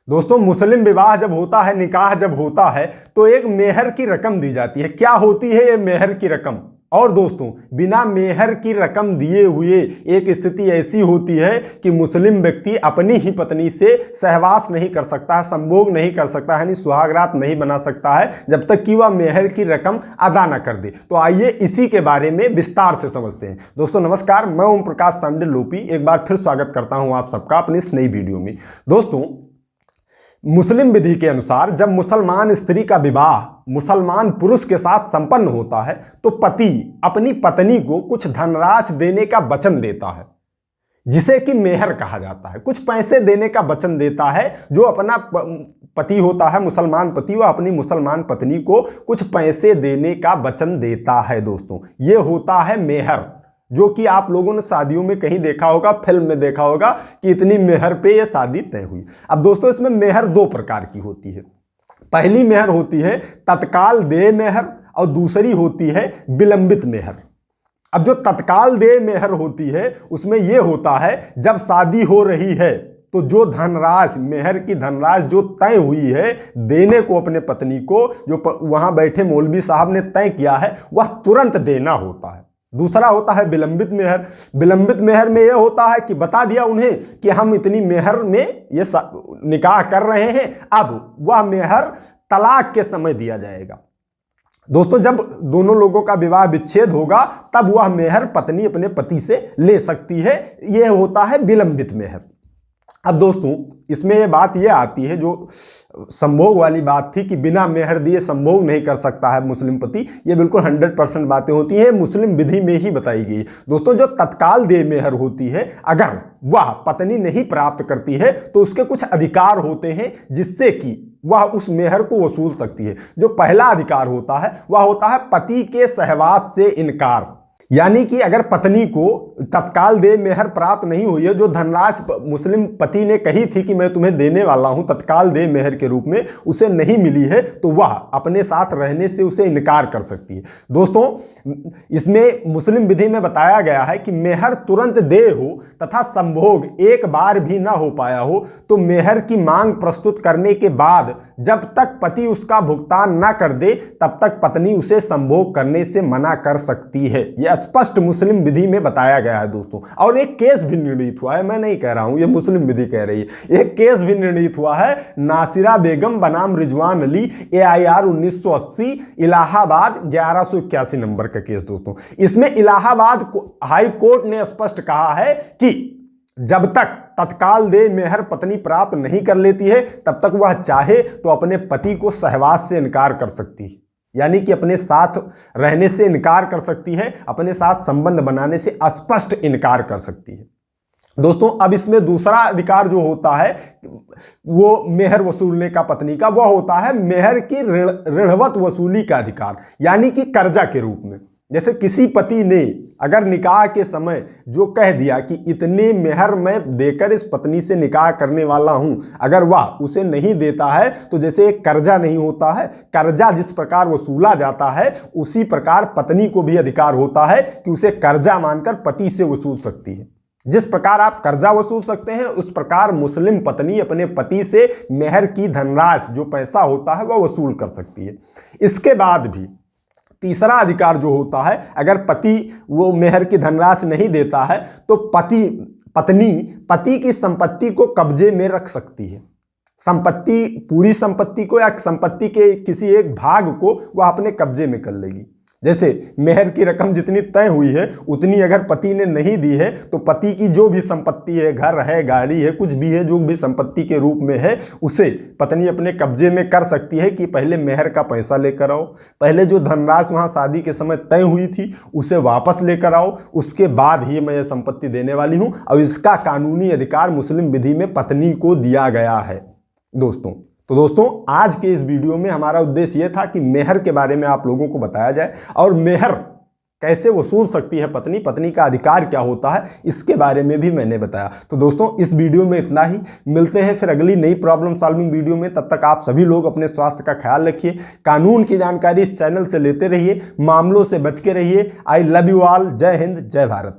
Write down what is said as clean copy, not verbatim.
दोस्तों, मुस्लिम विवाह जब होता है, निकाह जब होता है, तो एक मेहर की रकम दी जाती है। क्या होती है ये मेहर की रकम? और दोस्तों, बिना मेहर की रकम दिए हुए एक स्थिति ऐसी होती है कि मुस्लिम व्यक्ति अपनी ही पत्नी से सहवास नहीं कर सकता है, संभोग नहीं कर सकता है, यानी सुहागरात नहीं बना सकता है जब तक कि वह मेहर की रकम अदा न कर दे। तो आइए इसी के बारे में विस्तार से समझते हैं। दोस्तों नमस्कार, मैं ओम प्रकाश सांडिल लोपी एक बार फिर स्वागत करता हूं आप सबका अपनी इस नई वीडियो में। दोस्तों, मुस्लिम विधि के अनुसार जब मुसलमान स्त्री का विवाह मुसलमान पुरुष के साथ संपन्न होता है तो पति अपनी पत्नी को कुछ धनराशि देने का वचन देता है, जिसे कि मेहर कहा जाता है। कुछ पैसे देने का वचन देता है। जो अपना पति होता है, मुसलमान पति, वह अपनी मुसलमान पत्नी को कुछ पैसे देने का वचन देता है। दोस्तों, यह होता है मेहर, जो कि आप लोगों ने शादियों में कहीं देखा होगा, फिल्म में देखा होगा कि इतनी मेहर पे ये शादी तय हुई। अब दोस्तों, इसमें मेहर दो प्रकार की होती है। पहली मेहर होती है तत्काल देय मेहर और दूसरी होती है विलंबित मेहर। अब जो तत्काल देय मेहर होती है उसमें यह होता है जब शादी हो रही है तो जो धनराशि, मेहर की धनराशि जो तय हुई है देने को अपने पत्नी को, जो वहां बैठे मौलवी साहब ने तय किया है, वह तुरंत देना होता है। दूसरा होता है विलंबित मेहर। विलंबित मेहर में यह होता है कि बता दिया उन्हें कि हम इतनी मेहर में ये निकाह कर रहे हैं, अब वह मेहर तलाक के समय दिया जाएगा। दोस्तों, जब दोनों लोगों का विवाह विच्छेद होगा तब वह मेहर पत्नी अपने पति से ले सकती है। यह होता है विलंबित मेहर। अब दोस्तों, इसमें यह बात यह आती है, जो संभोग वाली बात थी कि बिना मेहर दिए संभोग नहीं कर सकता है मुस्लिम पति, ये बिल्कुल 100% बातें होती हैं, मुस्लिम विधि में ही बताई गई। दोस्तों, जो तत्काल देय मेहर होती है, अगर वह पत्नी नहीं प्राप्त करती है तो उसके कुछ अधिकार होते हैं जिससे कि वह उस मेहर को वसूल सकती है। जो पहला अधिकार होता है वह होता है पति के सहवास से इनकार। यानी कि अगर पत्नी को तत्काल देय मेहर प्राप्त नहीं हुई है, जो धनराशि मुस्लिम पति ने कही थी कि मैं तुम्हें देने वाला हूं तत्काल देय मेहर के रूप में, उसे नहीं मिली है, तो वह अपने साथ रहने से उसे इनकार कर सकती है। दोस्तों, इसमें मुस्लिम विधि में बताया गया है कि मेहर तुरंत देय हो तथा संभोग एक बार भी ना हो पाया हो तो मेहर की मांग प्रस्तुत करने के बाद जब तक पति उसका भुगतान ना कर दे तब तक पत्नी उसे संभोग करने से मना कर सकती है। यह स्पष्ट मुस्लिम विधि में बताया गया है दोस्तों। और एक केस भी निर्णीत हुआ है, मैं नहीं कह रहा हूं, यह मुस्लिम विधि कह रही है। एक केस भी निर्णीत हुआ है, नासिरा बेगम बनाम रिजवान अली, AIR 1980, इलाहाबाद 1181 नंबर का केस। दोस्तों, इसमें इलाहाबाद हाई कोर्ट ने स्पष्ट कहा है कि जब तक तत्काल देय मेहर पत्नी प्राप्त नहीं कर लेती है तब तक वह चाहे तो अपने पति को सहवास से इनकार कर सकती है, यानी कि अपने साथ रहने से इनकार कर सकती है, अपने साथ संबंध बनाने से स्पष्ट इनकार कर सकती है। दोस्तों, अब इसमें दूसरा अधिकार जो होता है वो मेहर वसूलने का पत्नी का, वह होता है मेहर की ऋणवत वसूली का अधिकार, यानी कि कर्जा के रूप में। जैसे किसी पति ने अगर निकाह के समय जो कह दिया कि इतने मेहर मैं देकर इस पत्नी से निकाह करने वाला हूं, अगर वह उसे नहीं देता है तो जैसे एक कर्जा नहीं होता है, कर्जा जिस प्रकार वसूला जाता है उसी प्रकार पत्नी को भी अधिकार होता है कि उसे कर्जा मानकर पति से वसूल सकती है। जिस प्रकार आप कर्जा वसूल सकते हैं उस प्रकार मुस्लिम पत्नी अपने पति से मेहर की धनराशि, जो पैसा होता है, वह वसूल कर सकती है। इसके बाद भी तीसरा अधिकार जो होता है, अगर पति वो मेहर की धनराशि नहीं देता है तो पत्नी पति की संपत्ति को कब्जे में रख सकती है। संपत्ति, पूरी संपत्ति को या संपत्ति के किसी एक भाग को वह अपने कब्जे में कर लेगी। जैसे मेहर की रकम जितनी तय हुई है उतनी अगर पति ने नहीं दी है तो पति की जो भी संपत्ति है, घर है, गाड़ी है, कुछ भी है, जो भी संपत्ति के रूप में है, उसे पत्नी अपने कब्जे में कर सकती है कि पहले मेहर का पैसा लेकर आओ, पहले जो धनराशि वहां शादी के समय तय हुई थी उसे वापस लेकर आओ, उसके बाद ही मैं यह संपत्ति देने वाली हूं। और इसका कानूनी अधिकार मुस्लिम विधि में पत्नी को दिया गया है। दोस्तों, आज के इस वीडियो में हमारा उद्देश्य यह था कि मेहर के बारे में आप लोगों को बताया जाए और मेहर कैसे वसूल सकती है पत्नी, पत्नी का अधिकार क्या होता है, इसके बारे में भी मैंने बताया। तो दोस्तों, इस वीडियो में इतना ही। मिलते हैं फिर अगली नई प्रॉब्लम सॉल्विंग वीडियो में। तब तक आप सभी लोग अपने स्वास्थ्य का ख्याल रखिए, कानून की जानकारी इस चैनल से लेते रहिए, मामलों से बच के रहिए। I love you all. जय हिंद, जय भारत।